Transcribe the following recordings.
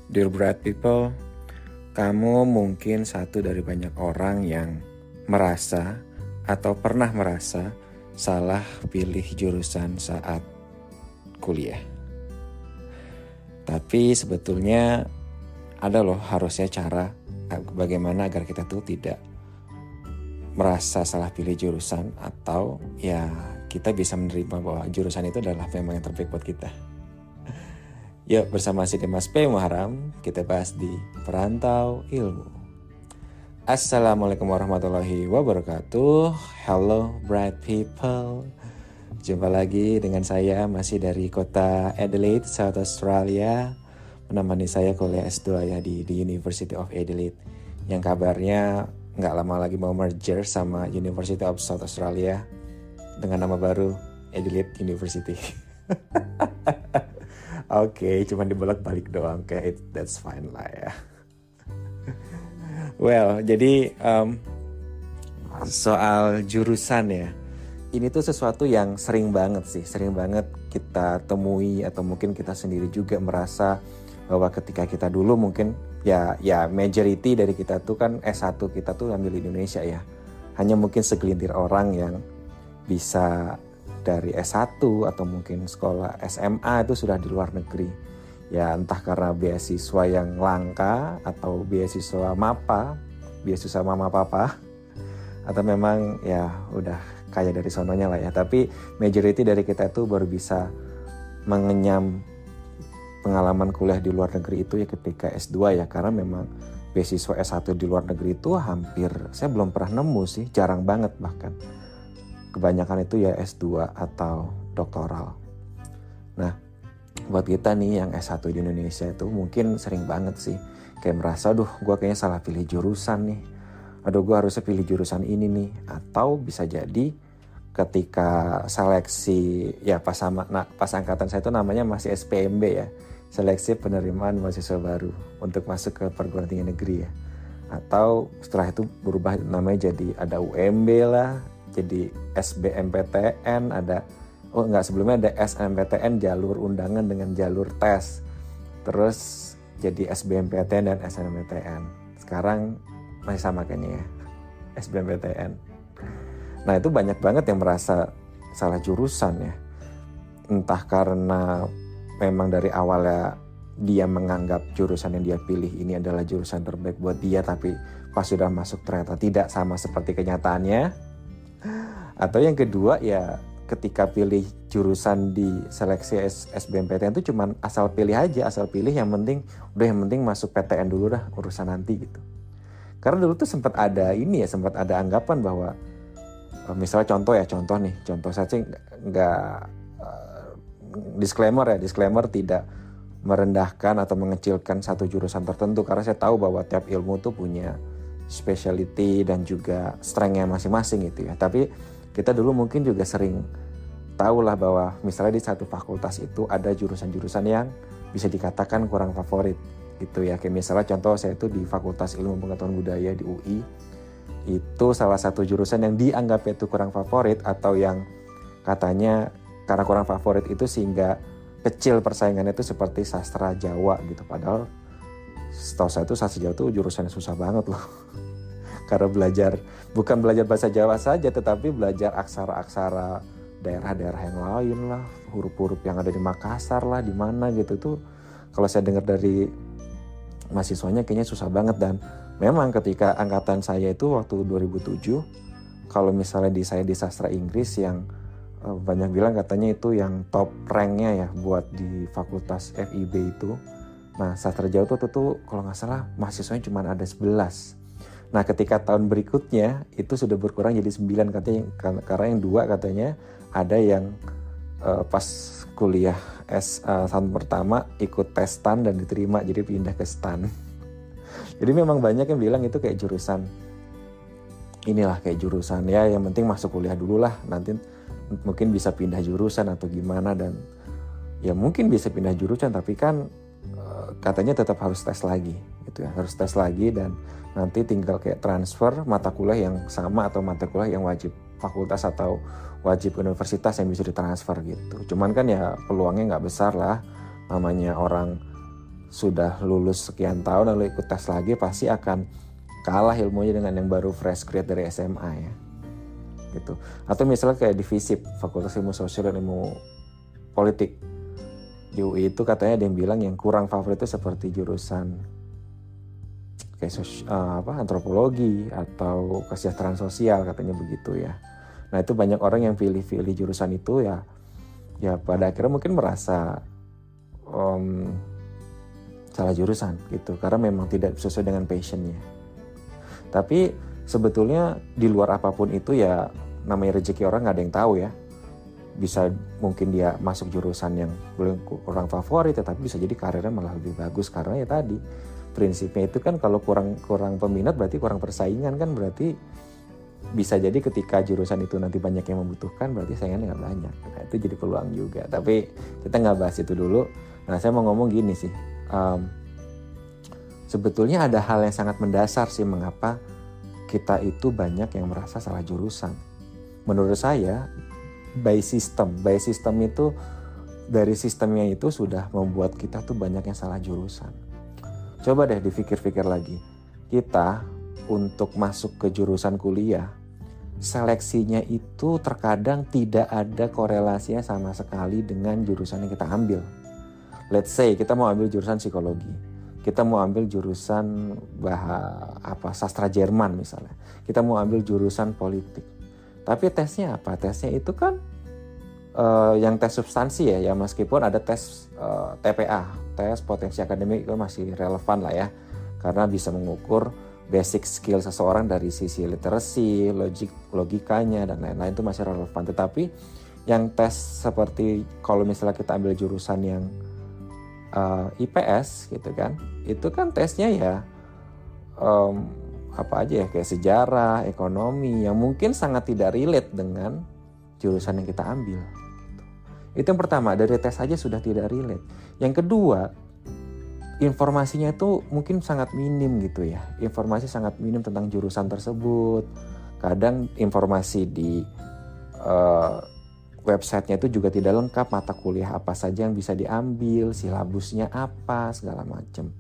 Dear bright people, kamu mungkin satu dari banyak orang yang merasa atau pernah merasa salah pilih jurusan saat kuliah. Tapi sebetulnya ada loh harusnya cara bagaimana agar kita tuh tidak merasa salah pilih jurusan, atau ya kita bisa menerima bahwa jurusan itu adalah memang yang terbaik buat kita. Yuk, bersama si Dimas P. Muharam, kita bahas di Perantau Ilmu. Assalamualaikum warahmatullahi wabarakatuh. Hello bright people. Jumpa lagi dengan saya masih dari kota Adelaide, South Australia. Menemani saya kuliah S2 ya di University of Adelaide. Yang kabarnya nggak lama lagi mau merger sama University of South Australia dengan nama baru Adelaide University. Oke, cuman dibolak-balik doang, kayak that's fine lah ya. Well, jadi soal jurusan ya, ini tuh sesuatu yang sering banget kita temui, atau mungkin kita sendiri juga merasa bahwa ketika kita dulu mungkin ya majority dari kita tuh kan S1 kita tuh ambil di Indonesia ya. Hanya mungkin segelintir orang yang bisa dari S1 atau mungkin sekolah SMA itu sudah di luar negeri. Ya entah karena beasiswa yang langka atau beasiswa beasiswa mama papa, atau memang ya udah kaya dari sononya lah ya. Tapi majority dari kita itu baru bisa mengenyam pengalaman kuliah di luar negeri itu ya ketika S2 ya, karena memang beasiswa S1 di luar negeri itu hampir saya belum pernah nemu sih, jarang banget bahkan. Kebanyakan itu ya S2 atau doktoral. Nah, buat kita nih yang S1 di Indonesia itu mungkin sering banget sih kayak merasa, gue kayaknya salah pilih jurusan nih. Gue harusnya pilih jurusan ini nih. Atau bisa jadi ketika seleksi ya pas angkatan saya itu namanya masih SPMB ya, seleksi penerimaan mahasiswa baru untuk masuk ke perguruan tinggi negeri ya. Atau setelah itu berubah namanya jadi ada UMB lah, jadi SBMPTN, sebelumnya ada SNMPTN jalur undangan dengan jalur tes, terus jadi SBMPTN dan SNMPTN. Sekarang masih sama kayaknya ya, SBMPTN. Nah itu banyak banget yang merasa salah jurusan ya, entah karena memang dari awalnya dia menganggap jurusan yang dia pilih ini adalah jurusan terbaik buat dia, tapi pas sudah masuk ternyata tidak sama seperti kenyataannya. Atau yang kedua ya ketika pilih jurusan di seleksi SBMPTN itu cuman asal pilih yang penting masuk PTN dulu dah, urusan nanti gitu. Karena dulu tuh sempat ada anggapan bahwa misalnya contoh saja nggak disclaimer tidak merendahkan atau mengecilkan satu jurusan tertentu, karena saya tahu bahwa tiap ilmu tuh punya specialty dan juga strength-nya masing-masing gitu ya. Tapi kita dulu mungkin juga sering tahu lah bahwa misalnya di satu fakultas itu ada jurusan-jurusan yang bisa dikatakan kurang favorit gitu ya. Kayak misalnya contoh saya itu di Fakultas Ilmu Pengetahuan Budaya di UI, itu salah satu jurusan yang dianggap itu kurang favorit, atau yang katanya karena kurang favorit itu sehingga kecil persaingannya itu seperti sastra Jawa gitu. Padahal setahu saya itu sastra Jawa itu jurusan yang susah banget loh. Karena bukan belajar bahasa Jawa saja, tetapi belajar aksara-aksara daerah-daerah yang lain lah, huruf-huruf yang ada di Makassar lah, di mana gitu tuh. Kalau saya dengar dari mahasiswanya kayaknya susah banget. Dan memang ketika angkatan saya itu waktu 2007, kalau misalnya saya di sastra Inggris yang banyak bilang katanya itu yang top ranknya ya buat di fakultas FIB itu. Nah sastra Jawa tuh kalau nggak salah mahasiswanya cuma ada 11. Nah ketika tahun berikutnya itu sudah berkurang jadi 9 katanya, karena yang 2 katanya ada yang pas kuliah tahun pertama ikut tes STAN dan diterima, jadi pindah ke STAN. Jadi memang banyak yang bilang itu kayak jurusan ya yang penting masuk kuliah dulu lah, nanti mungkin bisa pindah jurusan atau gimana. Dan ya mungkin bisa pindah jurusan, tapi kan katanya tetap harus tes lagi gitu ya, harus tes lagi, dan nanti tinggal kayak transfer mata kuliah yang sama atau mata kuliah yang wajib fakultas atau wajib universitas yang bisa ditransfer gitu. Cuman kan ya peluangnya nggak besar lah, namanya orang sudah lulus sekian tahun lalu ikut tes lagi, pasti akan kalah ilmunya dengan yang baru fresh grade dari SMA ya gitu. Atau misalnya kayak di FISIP, Fakultas Ilmu Sosial dan Ilmu Politik di UI itu, katanya ada yang bilang yang kurang favorit itu seperti jurusan kayak antropologi atau kesejahteraan sosial, katanya begitu ya. Nah itu banyak orang yang pilih-pilih jurusan itu ya pada akhirnya mungkin merasa salah jurusan gitu, karena memang tidak sesuai dengan passionnya. Tapi sebetulnya di luar apapun itu ya, namanya rezeki orang nggak ada yang tahu ya. Bisa mungkin dia masuk jurusan yang kurang favorit, tapi bisa jadi karirnya malah lebih bagus, karena ya tadi prinsipnya itu kan, kalau kurang peminat berarti kurang persaingan kan, berarti bisa jadi ketika jurusan itu nanti banyak yang membutuhkan, berarti saingannya nggak banyak. Nah itu jadi peluang juga, tapi kita nggak bahas itu dulu. Nah saya mau ngomong gini sih, sebetulnya ada hal yang sangat mendasar sih mengapa kita itu banyak yang merasa salah jurusan. Menurut saya by system itu, dari sistemnya itu sudah membuat kita tuh banyak yang salah jurusan. Coba deh dipikir-pikir lagi, kita untuk masuk ke jurusan kuliah, seleksinya itu terkadang tidak ada korelasinya sama sekali dengan jurusan yang kita ambil. Let's say kita mau ambil jurusan psikologi, kita mau ambil jurusan sastra Jerman misalnya, kita mau ambil jurusan politik. Tapi tesnya apa? Tesnya itu kan yang tes substansi ya meskipun ada tes TPA, tes potensi akademik, itu masih relevan lah ya, karena bisa mengukur basic skill seseorang dari sisi literasi, logikanya dan lain-lain, itu masih relevan. Tetapi yang tes seperti kalau misalnya kita ambil jurusan yang IPS gitu kan, itu kan tesnya ya apa aja ya, kayak sejarah, ekonomi, yang mungkin sangat tidak relate dengan jurusan yang kita ambil gitu. Itu yang pertama, dari tes aja sudah tidak relate. Yang kedua, informasinya itu mungkin sangat minim gitu ya, informasi sangat minim tentang jurusan tersebut. Kadang informasi di websitenya itu juga tidak lengkap, mata kuliah apa saja yang bisa diambil, silabusnya apa, segala macam.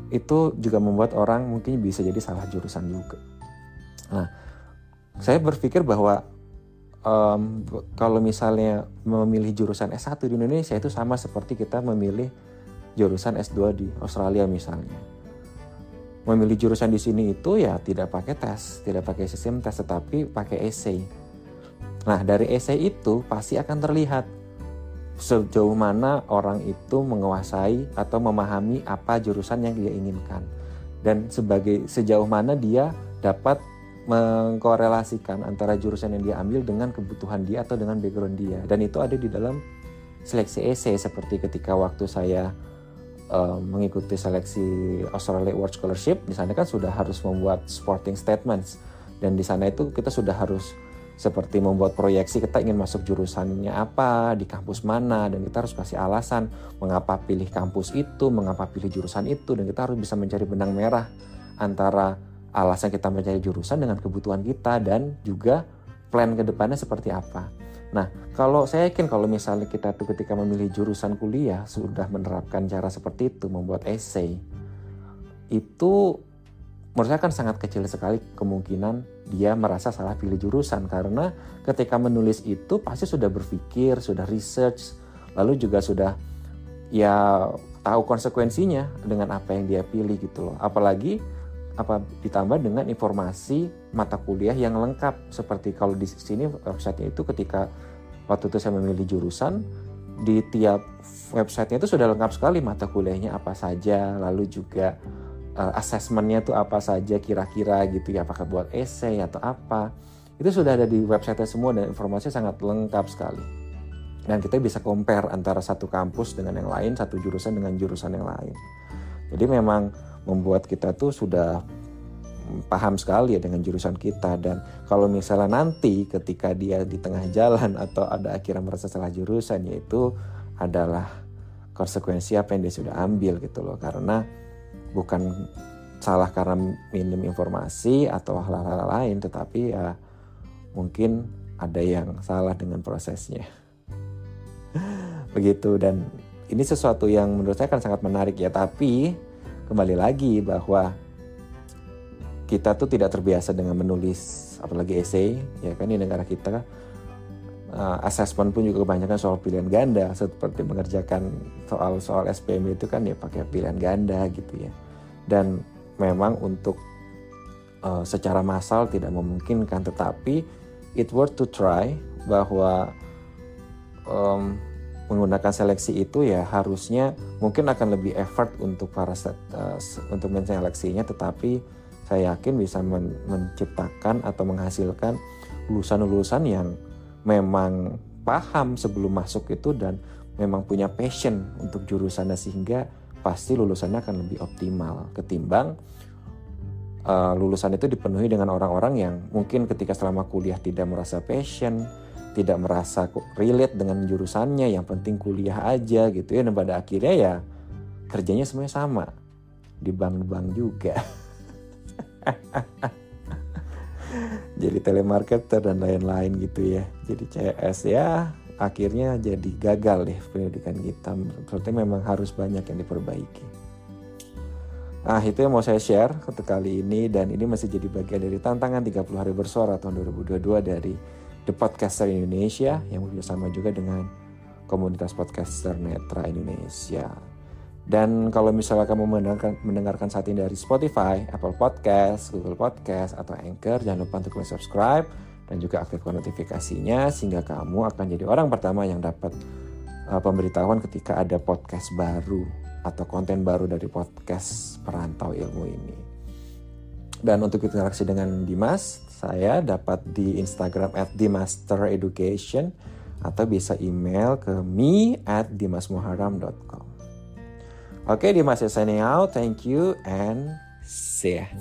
Itu juga membuat orang mungkin bisa jadi salah jurusan juga. Nah, saya berpikir bahwa kalau misalnya memilih jurusan S1 di Indonesia itu sama seperti kita memilih jurusan S2 di Australia misalnya. Memilih jurusan di sini itu ya tidak pakai tes, tidak pakai sistem tes, tetapi pakai essay. Nah, dari essay itu pasti akan terlihat sejauh mana orang itu menguasai atau memahami apa jurusan yang dia inginkan, dan sejauh mana dia dapat mengkorelasikan antara jurusan yang dia ambil dengan kebutuhan dia atau dengan background dia. Dan itu ada di dalam seleksi essay, seperti ketika waktu saya mengikuti seleksi Australia Award Scholarship, di sana kan sudah harus membuat supporting statements, dan di sana itu kita sudah harus seperti membuat proyeksi kita ingin masuk jurusannya apa, di kampus mana, dan kita harus kasih alasan mengapa pilih kampus itu, mengapa pilih jurusan itu, dan kita harus bisa mencari benang merah antara alasan kita mencari jurusan dengan kebutuhan kita dan juga plan ke depannya seperti apa. Nah, kalau saya yakin kalau misalnya kita tuh ketika memilih jurusan kuliah sudah menerapkan cara seperti itu, membuat essay, itu menurut saya kan sangat kecil sekali kemungkinan dia merasa salah pilih jurusan, karena ketika menulis itu pasti sudah berpikir, sudah research, lalu juga sudah ya tahu konsekuensinya dengan apa yang dia pilih gitu loh. Apalagi ditambah dengan informasi mata kuliah yang lengkap, seperti kalau di sini websitenya itu ketika waktu itu saya memilih jurusan, di tiap websitenya itu sudah lengkap sekali mata kuliahnya apa saja, lalu juga assessmentnya tuh apa saja kira-kira gitu ya, apakah buat essay atau apa, itu sudah ada di website semua dan informasinya sangat lengkap sekali. Dan kita bisa compare antara satu kampus dengan yang lain, satu jurusan dengan jurusan yang lain. Jadi memang membuat kita tuh sudah paham sekali ya dengan jurusan kita. Dan kalau misalnya nanti ketika dia di tengah jalan atau ada akhirnya merasa salah jurusan, yaitu adalah konsekuensi apa yang dia sudah ambil gitu loh. Karena bukan salah karena minim informasi atau hal-hal lain, tetapi ya mungkin ada yang salah dengan prosesnya. Begitu. Dan ini sesuatu yang menurut saya kan sangat menarik ya, tapi kembali lagi bahwa kita tuh tidak terbiasa dengan menulis apalagi essay ya kan. Di negara kita assessment pun juga kebanyakan soal pilihan ganda, seperti mengerjakan soal SPM itu kan ya pakai pilihan ganda gitu ya. Dan memang untuk secara massal tidak memungkinkan, tetapi it worth to try bahwa menggunakan seleksi itu ya harusnya mungkin akan lebih effort untuk untuk menseleksinya, tetapi saya yakin bisa menciptakan atau menghasilkan lulusan-lulusan yang memang paham sebelum masuk itu dan memang punya passion untuk jurusannya, sehingga pasti lulusannya akan lebih optimal ketimbang lulusan itu dipenuhi dengan orang-orang yang mungkin ketika selama kuliah tidak merasa passion, tidak merasa relate dengan jurusannya, yang penting kuliah aja gitu ya, dan pada akhirnya ya kerjanya semuanya sama di bank-bank juga. Jadi telemarketer dan lain-lain gitu ya. Jadi CS ya akhirnya jadi gagal deh pendidikan kita. Berarti memang harus banyak yang diperbaiki. Nah itu yang mau saya share untuk kali ini, dan ini masih jadi bagian dari tantangan 30 hari bersuara tahun 2022 dari The Podcaster Indonesia yang bekerjasama juga dengan komunitas podcaster Netra Indonesia. Dan kalau misalnya kamu mendengarkan saat ini dari Spotify, Apple Podcast, Google Podcast, atau Anchor, jangan lupa untuk subscribe dan juga aktifkan notifikasinya sehingga kamu akan jadi orang pertama yang dapat pemberitahuan ketika ada podcast baru atau konten baru dari podcast Perantau Ilmu ini. Dan untuk interaksi dengan Dimas, saya dapat di Instagram @dimastereducation atau bisa email ke me@dimasmuharam.com. Oke, Dimas is signing out. Thank you and see ya.